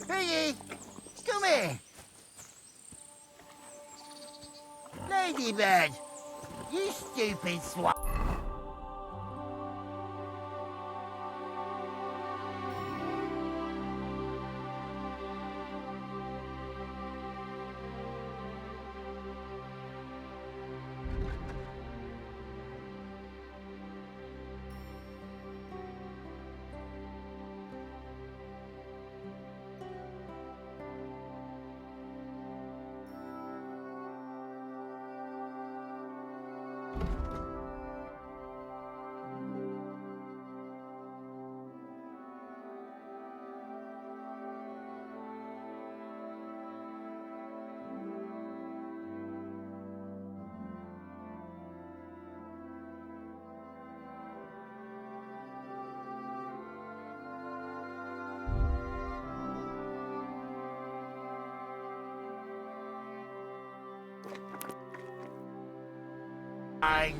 Piggy, come here. Ladybird, you stupid swat. Fine.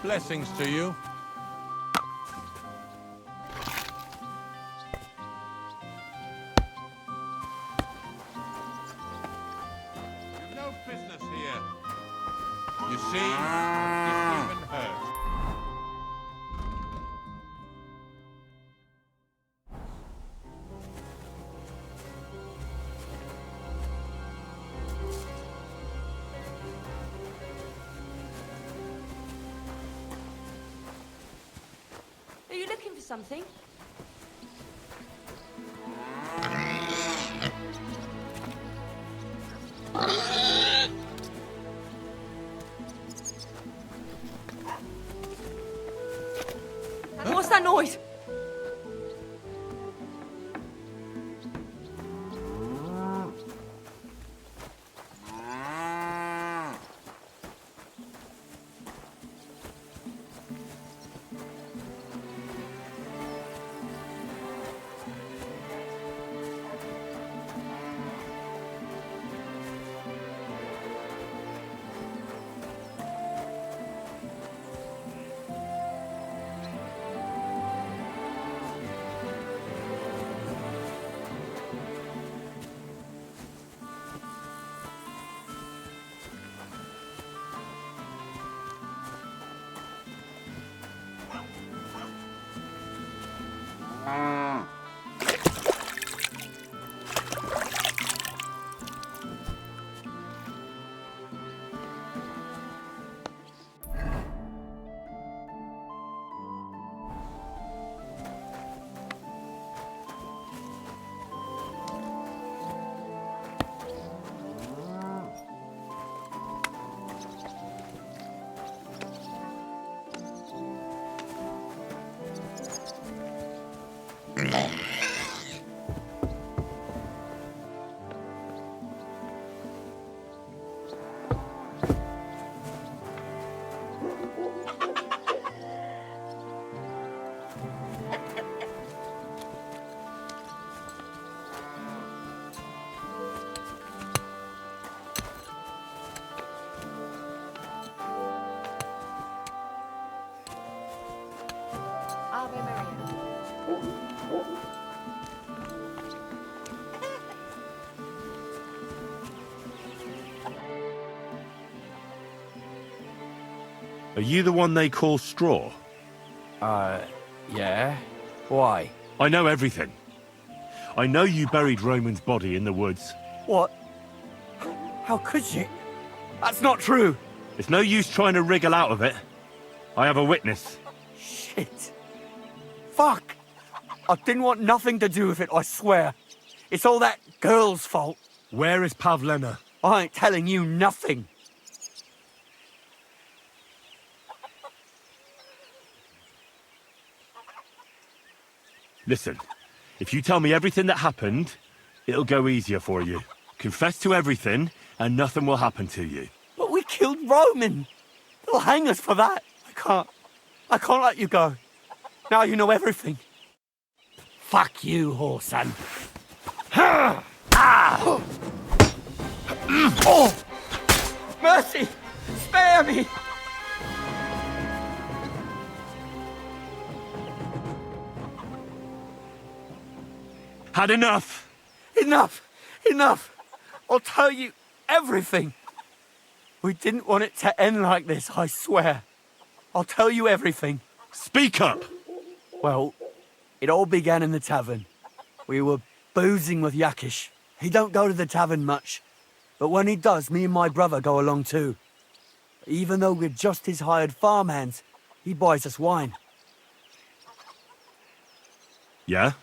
Blessings to you. You've no business here. You see? Didn't even hurt. Are you looking for something? What's that noise? Ave Maria. Are you the one they call Straw? Yeah? Why? I know everything. I know you buried Roman's body in the woods. What? How could you? That's not true! It's no use trying to wriggle out of it. I have a witness. Shit. Fuck! I didn't want nothing to do with it, I swear. It's all that girl's fault. Where is Pavlena? I ain't telling you nothing. Listen, if you tell me everything that happened, it'll go easier for you. Confess to everything, and nothing will happen to you. But we killed Roman. They'll hang us for that. I can't let you go. Now you know everything. Fuck you, whoreson. Oh! Mercy! Spare me! Had enough! Enough! Enough! I'll tell you everything. We didn't want it to end like this, I swear. I'll tell you everything. Speak up! Well, it all began in the tavern. We were boozing with Yakish. He don't go to the tavern much, but when he does, me and my brother go along too. Even though we're just his hired farmhands, he buys us wine. Yeah?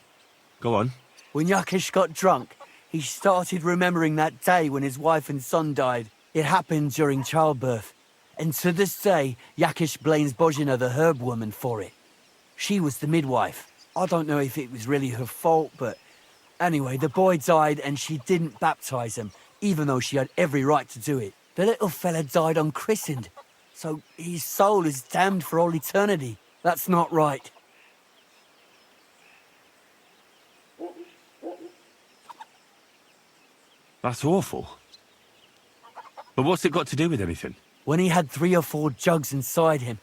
Go on. When Yakish got drunk, he started remembering that day when his wife and son died. It happened during childbirth. And to this day, Yakish blames Bozhina, the herb woman, for it. She was the midwife. I don't know if it was really her fault, but anyway, the boy died and she didn't baptize him, even though she had every right to do it. The little fella died unchristened, so his soul is damned for all eternity. That's not right. That's awful. But what's it got to do with anything? When he had 3 or 4 jugs inside him,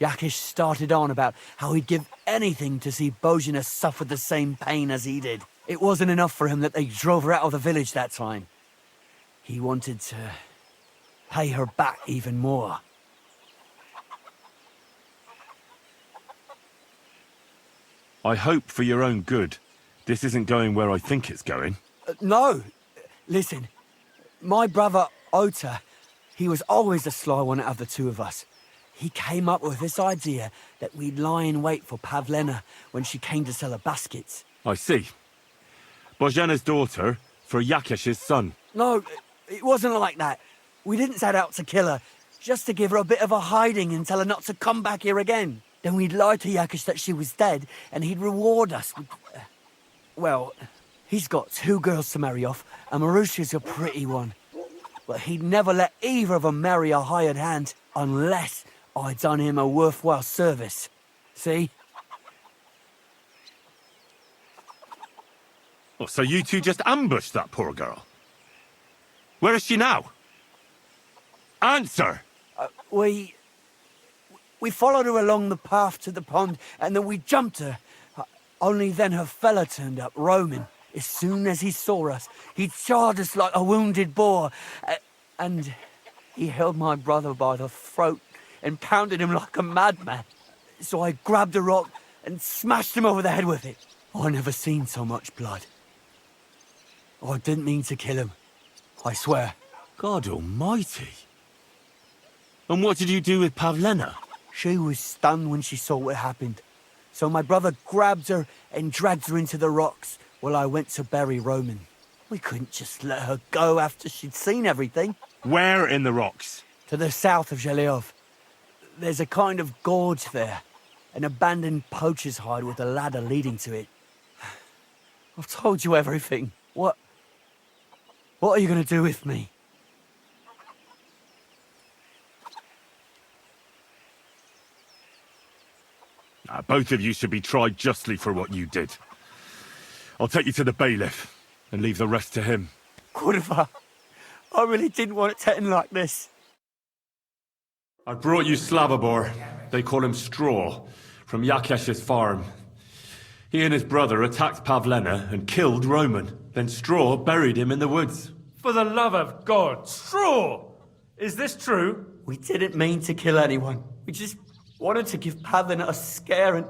Yakish started on about how he'd give anything to see Bozhina suffer the same pain as he did. It wasn't enough for him that they drove her out of the village that time. He wanted to pay her back even more. I hope for your own good, this isn't going where I think it's going. No. Listen, my brother Ota, he was always the sly one out of the two of us. He came up with this idea that we'd lie in wait for Pavlena when she came to sell her baskets. I see. Bozhana's daughter for Yakish's son. No, it wasn't like that. We didn't set out to kill her, just to give her a bit of a hiding and tell her not to come back here again. Then we'd lie to Yakish that she was dead, and he'd reward us with... well, he's got 2 girls to marry off, and Marusha's a pretty one. But he'd never let either of them marry a hired hand, unless I'd done him a worthwhile service. See? Oh, so you two just ambushed that poor girl? Where is she now? Answer! We followed her along the path to the pond, and then we jumped her. Only then her fella turned up, Roman. As soon as he saw us, he charged us like a wounded boar. And he held my brother by the throat and pounded him like a madman. So I grabbed a rock and smashed him over the head with it. I never seen so much blood. I didn't mean to kill him, I swear. God almighty. And what did you do with Pavlena? She was stunned when she saw what happened. So my brother grabbed her and dragged her into the rocks while I went to bury Roman. We couldn't just let her go after she'd seen everything. Where in the rocks? To the south of Zheleov. There's a kind of gorge there. An abandoned poacher's hide with a ladder leading to it. I've told you everything. What are you going to do with me? Both of you should be tried justly for what you did. I'll take you to the bailiff and leave the rest to him. Kurva, I really didn't want it to end like this. I brought you Slavobor. They call him Straw, from Yakesh's farm. He and his brother attacked Pavlena and killed Roman. Then Straw buried him in the woods. For the love of God, Straw! Is this true? We didn't mean to kill anyone. We just wanted to give Pavlina a scare, and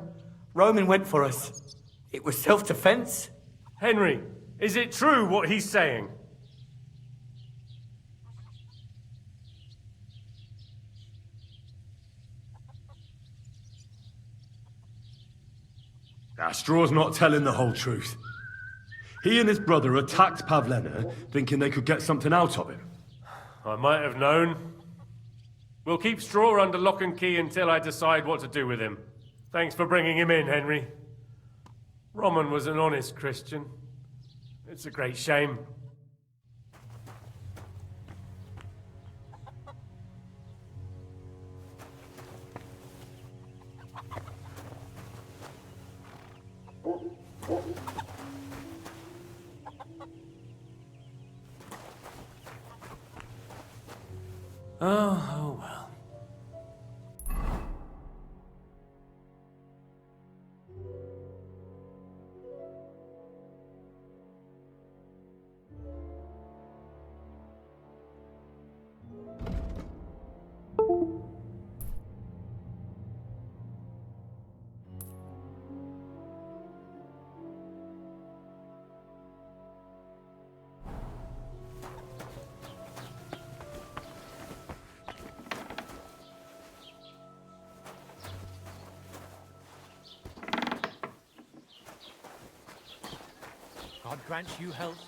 Roman went for us. It was self-defense. Henry, is it true what he's saying? Straw's not telling the whole truth. He and his brother attacked Pavlena, thinking they could get something out of him. I might have known. We'll keep Straw under lock and key until I decide what to do with him. Thanks for bringing him in, Henry. Roman was an honest Christian. It's a great shame. Oh well. God grant you health.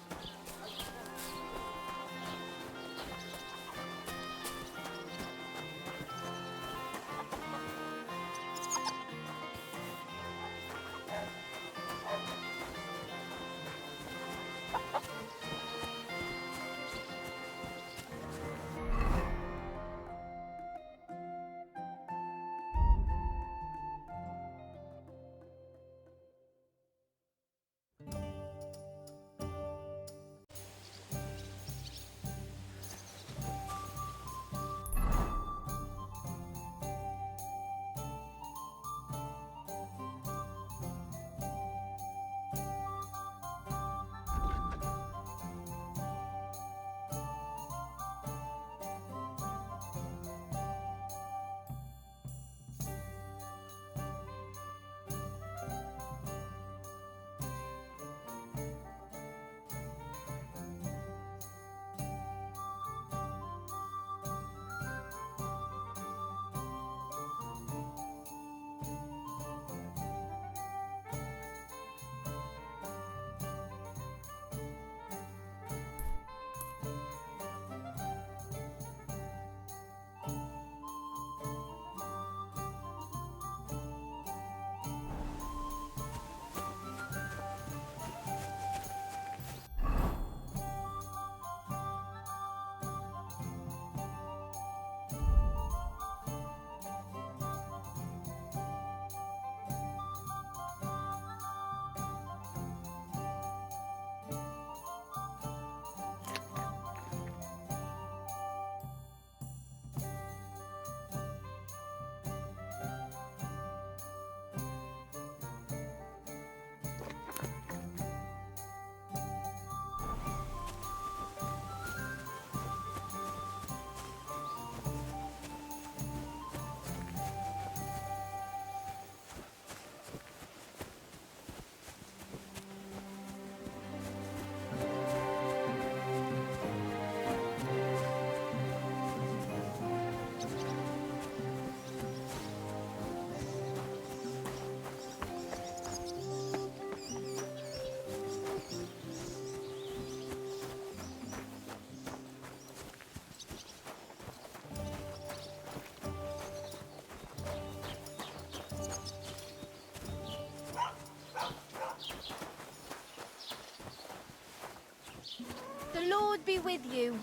Lord be with you.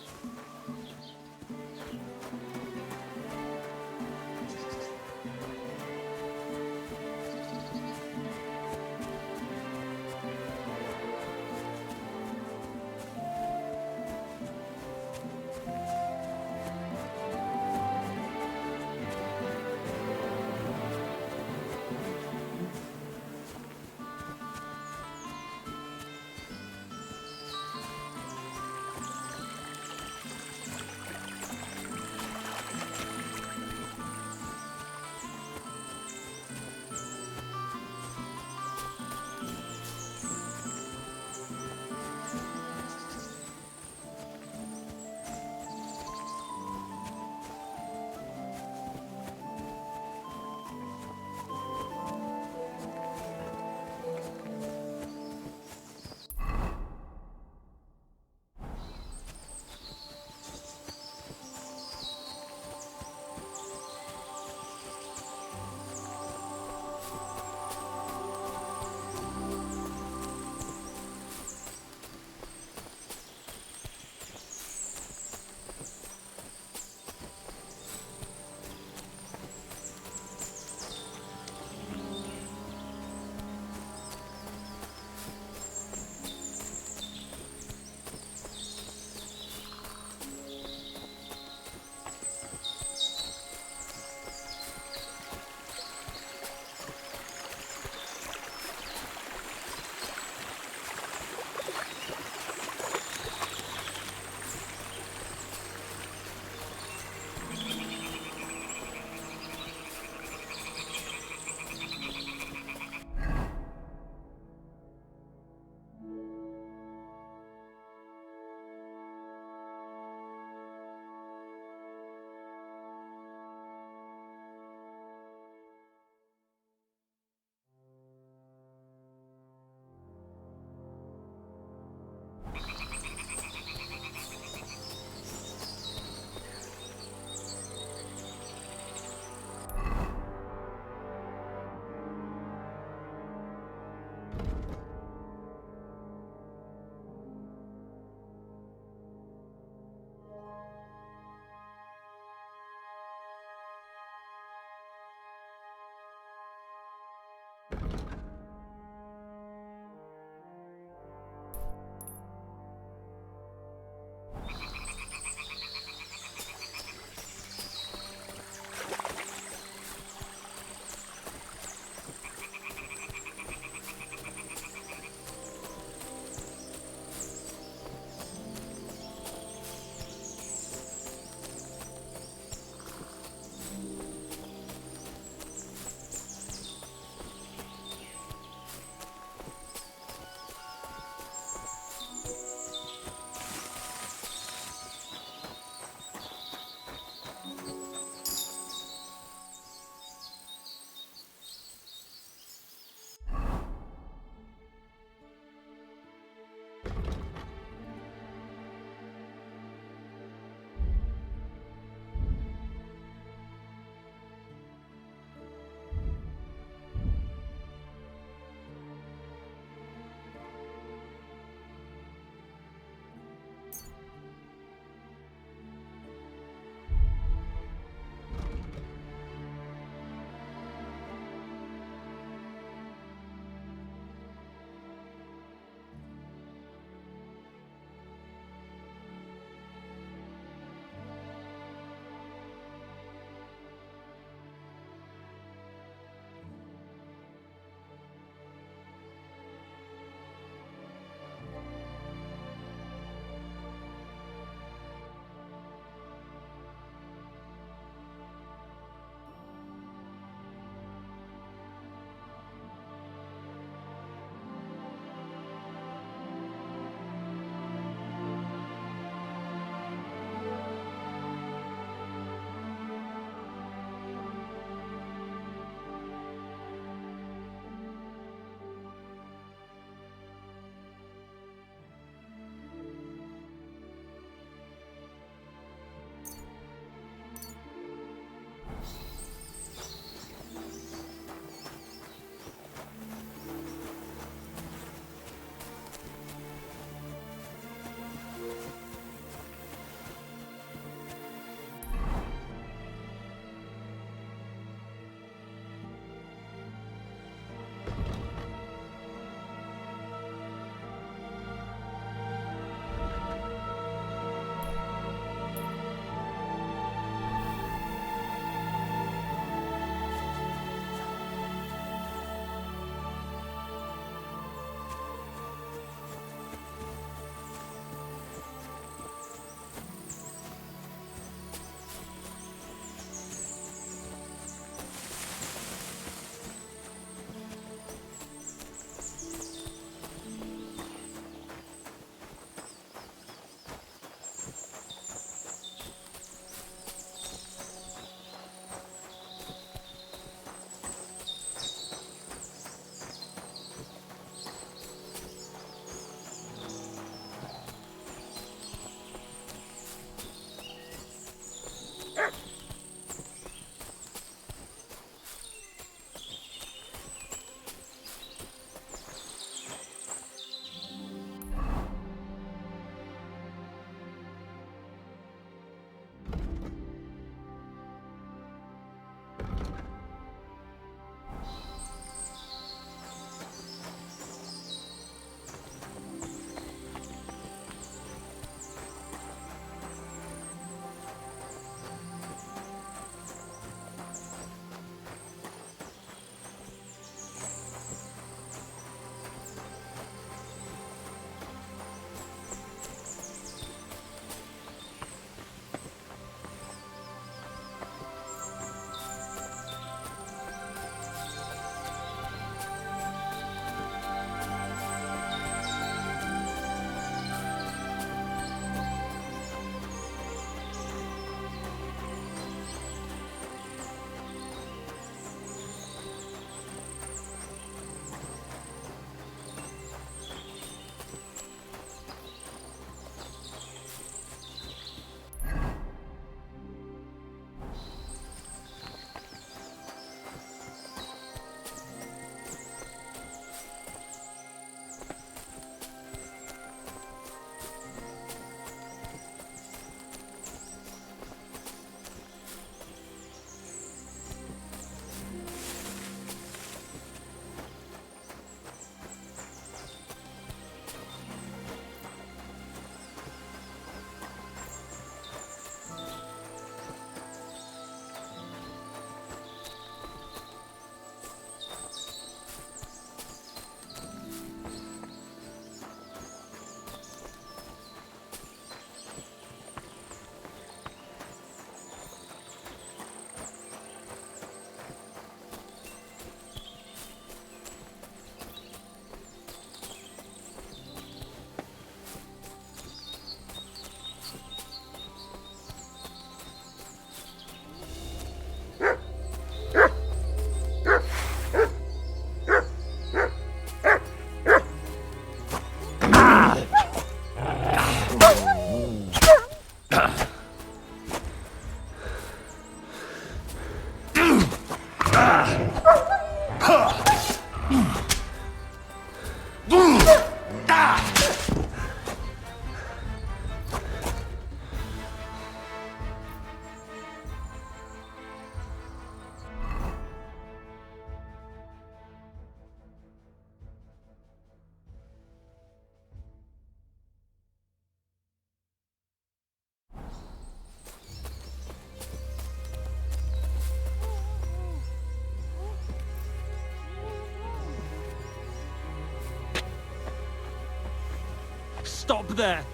Stop there.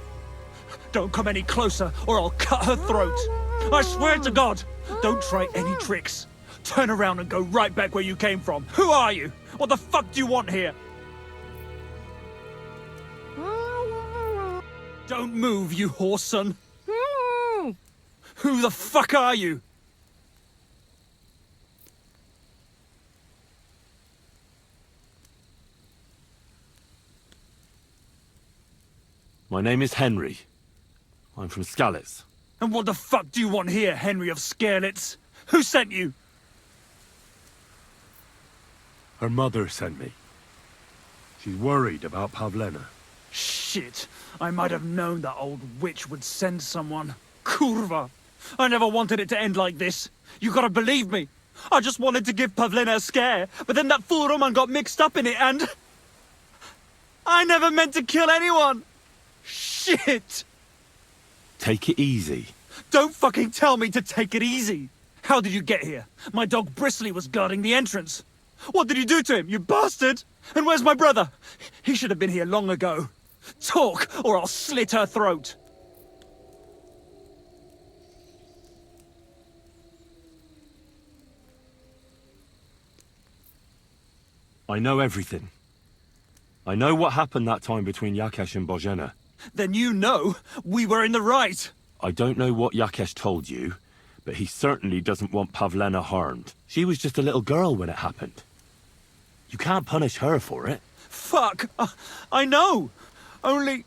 Don't come any closer or I'll cut her throat. I swear to God, don't try any tricks. Turn around and go right back where you came from. Who are you? What the fuck do you want here? Don't move, you horse son. Who the fuck are you? My name is Henry. I'm from Skalitz. And what the fuck do you want here, Henry of Skalitz? Who sent you? Her mother sent me. She's worried about Pavlena. Shit, I might have known that old witch would send someone. Kurva! I never wanted it to end like this. You gotta believe me. I just wanted to give Pavlena a scare, but then that fool Roman got mixed up in it and... I never meant to kill anyone! Shit! Take it easy. Don't fucking tell me to take it easy! How did you get here? My dog Bristly was guarding the entrance. What did you do to him, you bastard? And where's my brother? He should have been here long ago. Talk, or I'll slit her throat. I know everything. I know what happened that time between Yakesh and Bozhena. Then you know we were in the right. I don't know what Yakesh told you, but he certainly doesn't want Pavlena harmed. She was just a little girl when it happened. You can't punish her for it. Fuck, I know. Only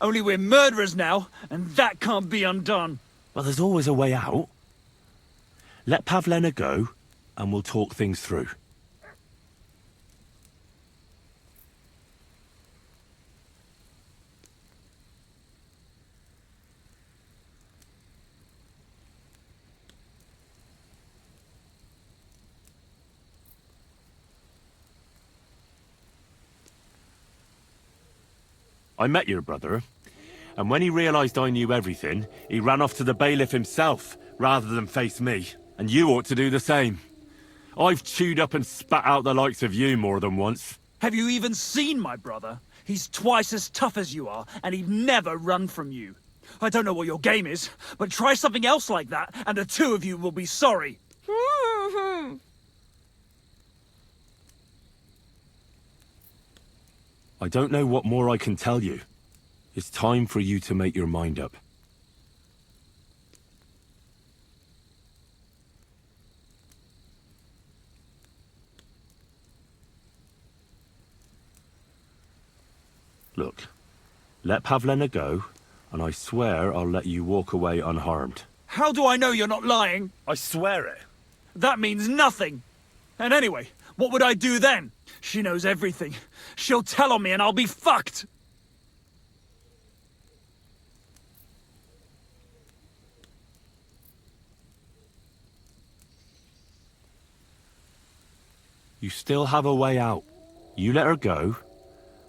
we're murderers now, and that can't be undone. Well, there's always a way out. Let Pavlena go, and we'll talk things through. I met your brother, and when he realized I knew everything, he ran off to the bailiff himself, rather than face me. And you ought to do the same. I've chewed up and spat out the likes of you more than once. Have you even seen my brother? He's twice as tough as you are, and he'd never run from you. I don't know what your game is, but try something else like that, and the two of you will be sorry. I don't know what more I can tell you. It's time for you to make your mind up. Look, let Pavlena go, and I swear I'll let you walk away unharmed. How do I know you're not lying? I swear it. That means nothing. And anyway, what would I do then? She knows everything. She'll tell on me and I'll be fucked. You still have a way out. You let her go,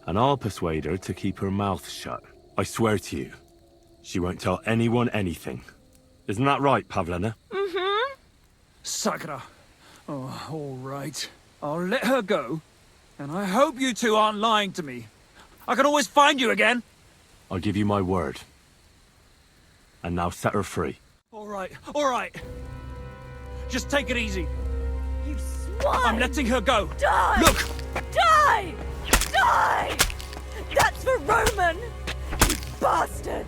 and I'll persuade her to keep her mouth shut. I swear to you, she won't tell anyone anything. Isn't that right, Pavlena? Mm-hmm. Sakra. Oh, all right. I'll let her go. And I hope you two aren't lying to me. I can always find you again. I'll give you my word. And now set her free. All right, all right. Just take it easy. You swine! I'm letting her go. Die! Look! Die! Die! That's for Roman! You bastard!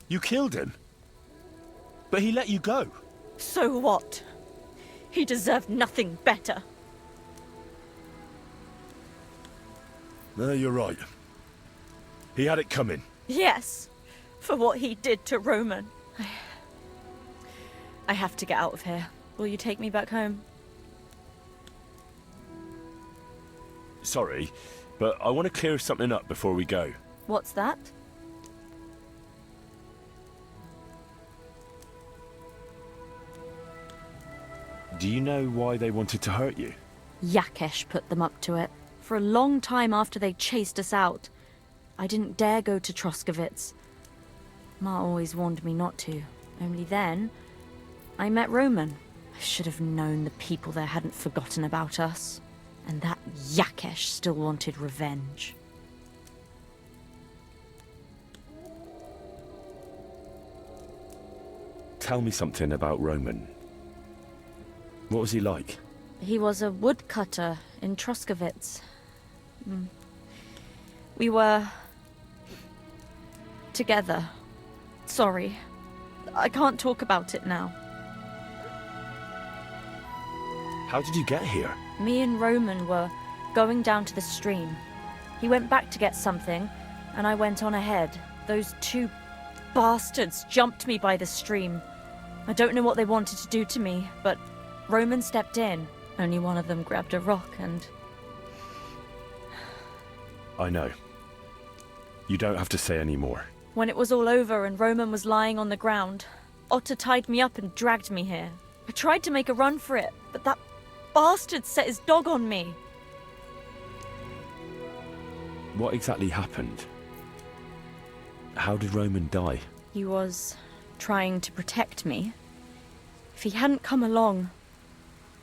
You killed him? But he let you go. So what? He deserved nothing better. No, you're right. He had it coming. Yes, for what he did to Roman. I have to get out of here. Will you take me back home? Sorry, but I want to clear something up before we go. What's that? Do you know why they wanted to hurt you? Yakesh put them up to it. For a long time after they chased us out, I didn't dare go to Troskovitz. Ma always warned me not to. Only then, I met Roman. I should have known the people there hadn't forgotten about us. And that Yakesh still wanted revenge. Tell me something about Roman. What was he like? He was a woodcutter in Troskovitz. We were... together. Sorry. I can't talk about it now. How did you get here? Me and Roman were going down to the stream. He went back to get something, and I went on ahead. Those two bastards jumped me by the stream. I don't know what they wanted to do to me, but Roman stepped in. Only one of them grabbed a rock and... I know. You don't have to say any more. When it was all over and Roman was lying on the ground, Otter tied me up and dragged me here. I tried to make a run for it, but that bastard set his dog on me. What exactly happened? How did Roman die? He was trying to protect me. If he hadn't come along,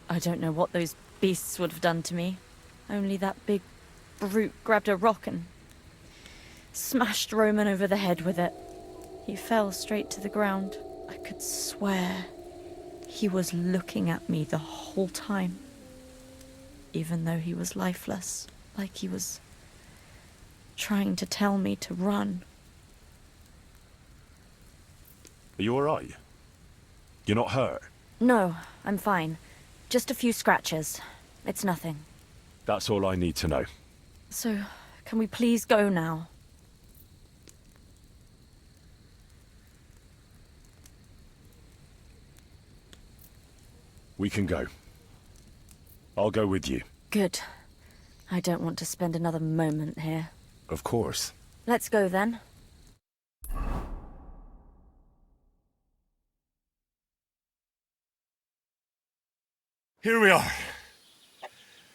I don't know what those beasts would have done to me. Only that big brute grabbed a rock and smashed Roman over the head with it. He fell straight to the ground. I could swear he was looking at me the whole time. Even though he was lifeless, like he was trying to tell me to run. Are you alright? You're not hurt? No, I'm fine. Just a few scratches. It's nothing. That's all I need to know. So, can we please go now? We can go. I'll go with you. Good. I don't want to spend another moment here. Of course. Let's go then. Here we are.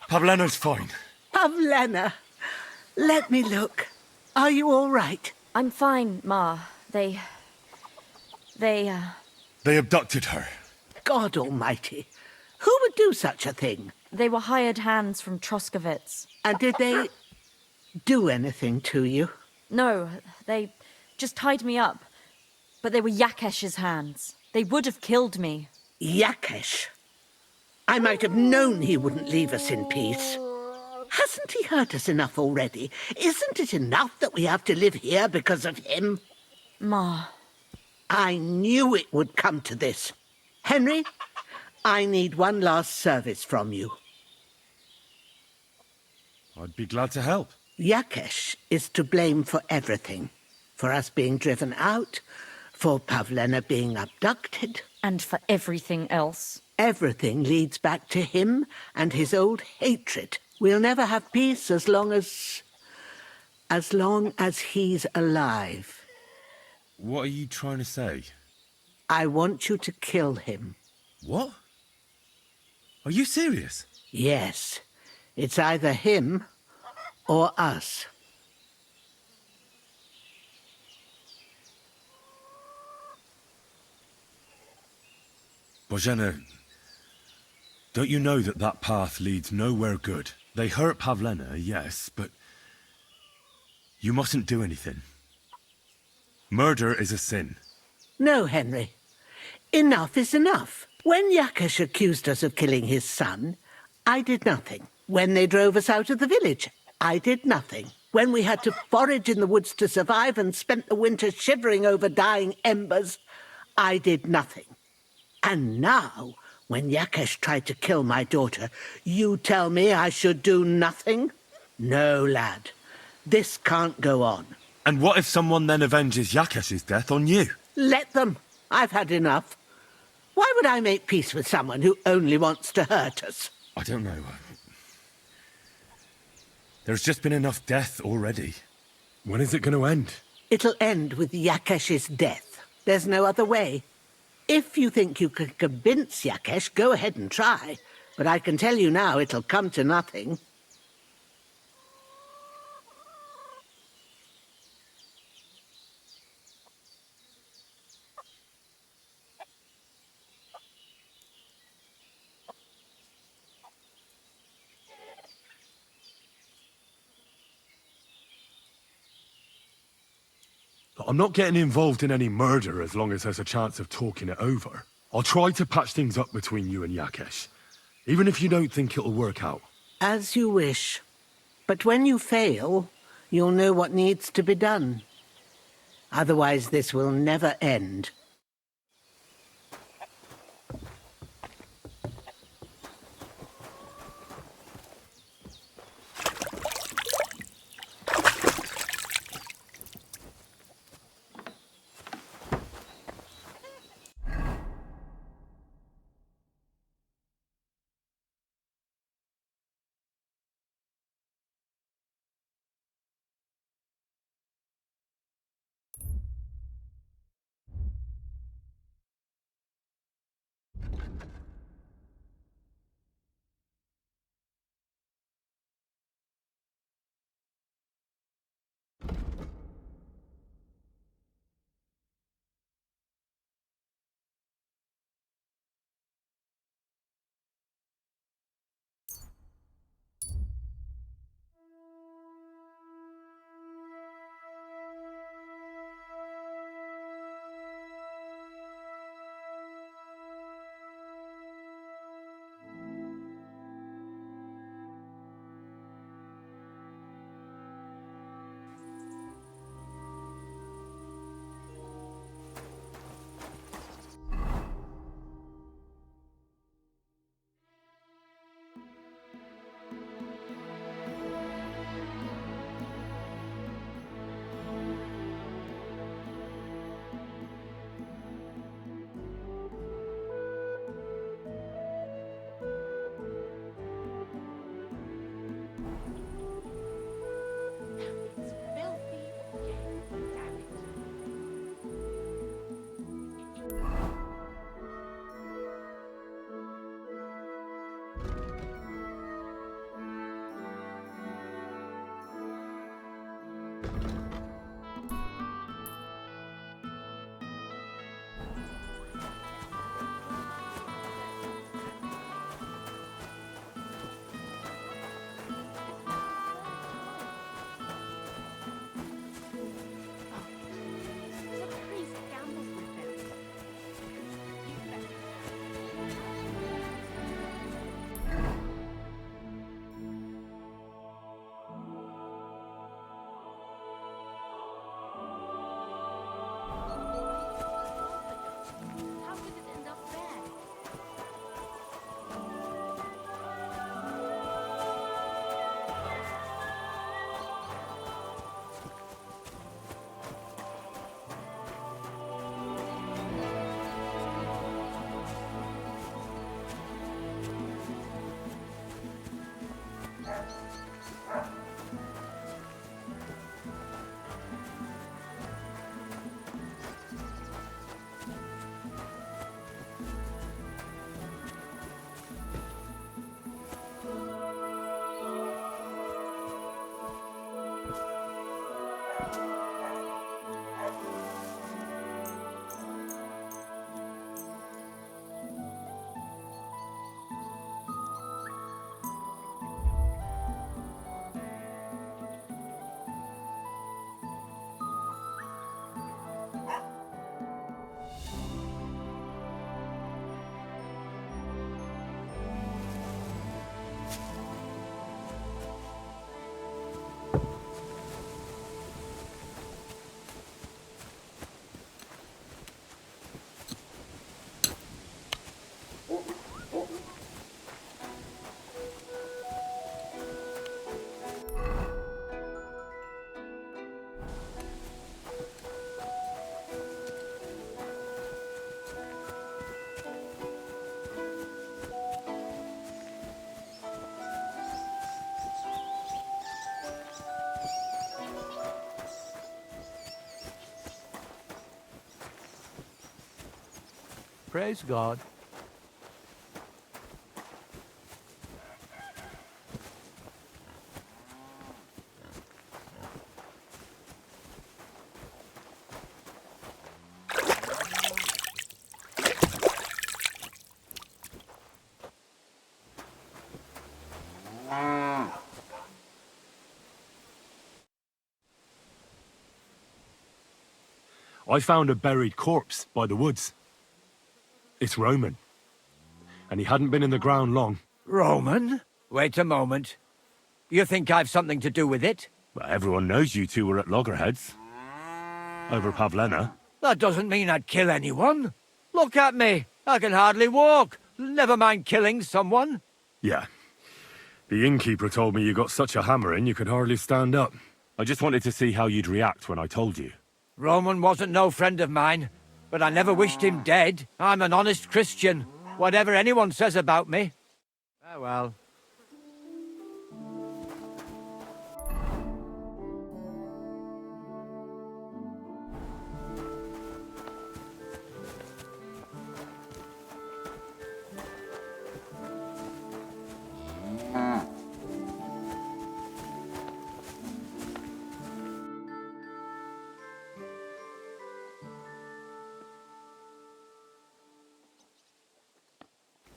Pavlena's fine. Pavlena, let me look. Are you all right? I'm fine, Ma. They They abducted her. God almighty. Who would do such a thing? they were hired hands from Troskovitz. And did they do anything to you? No, they just tied me up. But they were Yakesh's hands. They would have killed me. Yakesh? I might have known he wouldn't leave us in peace. Hasn't he hurt us enough already? Isn't it enough that we have to live here because of him? Ma. I knew it would come to this. Henry, I need one last service from you. I'd be glad to help. Yakesh is to blame for everything. For us being driven out, for Pavlena being abducted. And for everything else. Everything leads back to him and his old hatred. We'll never have peace as long as he's alive. What are you trying to say? I want you to kill him. What? Are you serious? Yes. It's either him or us. Bozhena, don't you know that that path leads nowhere good? They hurt Pavlena, yes, but you mustn't do anything. Murder is a sin. No, Henry. Enough is enough. When Yakesh accused us of killing his son, I did nothing. When they drove us out of the village, I did nothing. When we had to forage in the woods to survive and spent the winter shivering over dying embers, I did nothing. And now, when Yakesh tried to kill my daughter, you tell me I should do nothing? No, lad. This can't go on. And what if someone then avenges Yakesh's death on you? Let them. I've had enough. Why would I make peace with someone who only wants to hurt us? I don't know. There's just been enough death already. When is it going to end? It'll end with Yakesh's death. There's no other way. If you think you can convince Yakesh, go ahead and try. But I can tell you now, it'll come to nothing. I'm not getting involved in any murder as long as there's a chance of talking it over. I'll try to patch things up between you and Yakesh, even if you don't think it'll work out. As you wish. But when you fail, you'll know what needs to be done. Otherwise, this will never end. Praise God. I found a buried corpse by the woods. It's Roman. And he hadn't been in the ground long. Roman? Wait a moment. You think I've something to do with it? Well, everyone knows you two were at loggerheads. Over Pavlena. That doesn't mean I'd kill anyone. Look at me. I can hardly walk. Never mind killing someone. Yeah. The innkeeper told me you got such a hammering you could hardly stand up. I just wanted to see how you'd react when I told you. Roman wasn't no friend of mine, but I never wished him dead. I'm an honest Christian, whatever anyone says about me. Oh well.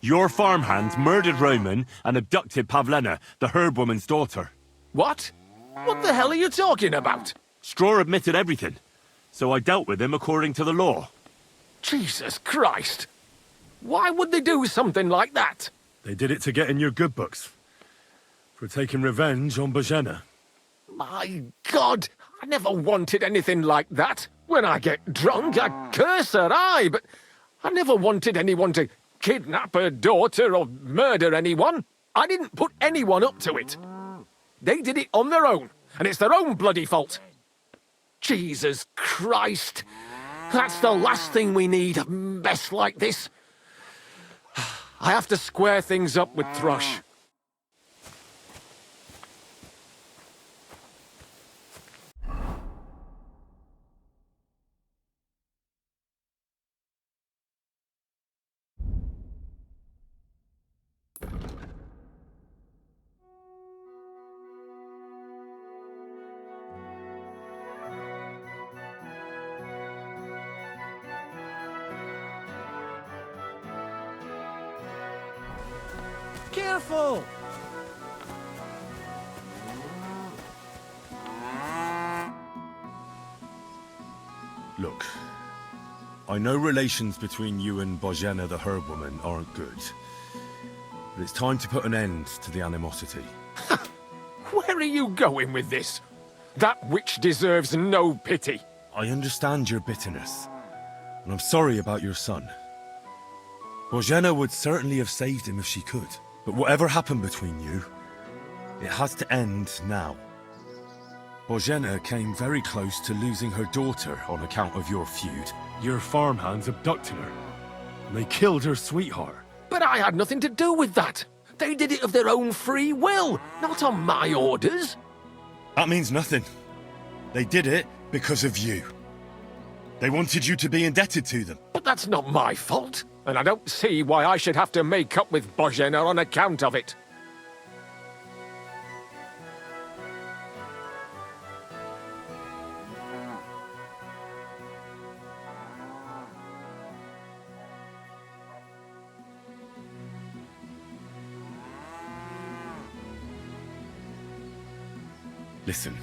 Your farmhands murdered Roman and abducted Pavlena, the herb woman's daughter. What? What the hell are you talking about? Straw admitted everything, so I dealt with him according to the law. Jesus Christ! Why would they do something like that? They did it to get in your good books. For taking revenge on Bojena. My God! I never wanted anything like that. When I get drunk, I curse her, aye, but I never wanted anyone to kidnap her daughter or murder anyone. I didn't put anyone up to it. They did it on their own, and it's their own bloody fault. Jesus Christ! That's the last thing we need, a mess like this. I have to square things up with Thrush. Careful! Look, I know relations between you and Bojena the herb woman aren't good. But it's time to put an end to the animosity. Where are you going with this? That witch deserves no pity. I understand your bitterness, and I'm sorry about your son. Bojena would certainly have saved him if she could. But whatever happened between you, it has to end now. Bojena came very close to losing her daughter on account of your feud. Your farmhands abducted her, and they killed her sweetheart. But I had nothing to do with that. They did it of their own free will, not on my orders. That means nothing. They did it because of you. They wanted you to be indebted to them. But that's not my fault, and I don't see why I should have to make up with Bojena on account of it. Listen,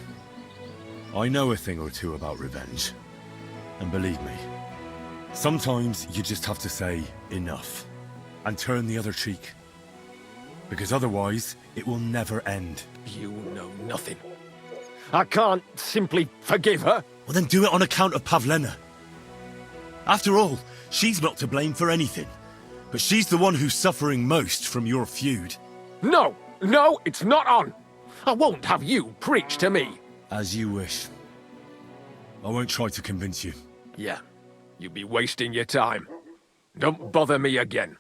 I know a thing or two about revenge. And believe me, sometimes you just have to say enough and turn the other cheek. Because otherwise, it will never end. You know nothing. I can't simply forgive her. Well, then do it on account of Pavlena. After all, she's not to blame for anything. But she's the one who's suffering most from your feud. No, it's not on. I won't have you preach to me. As you wish. I won't try to convince you. Yeah, you'd be wasting your time. Don't bother me again.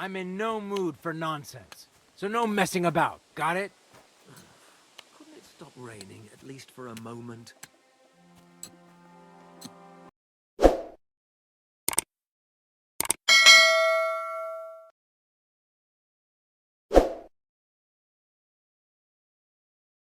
I'm in no mood for nonsense. So no messing about, got it? Couldn't it stop raining, at least for a moment?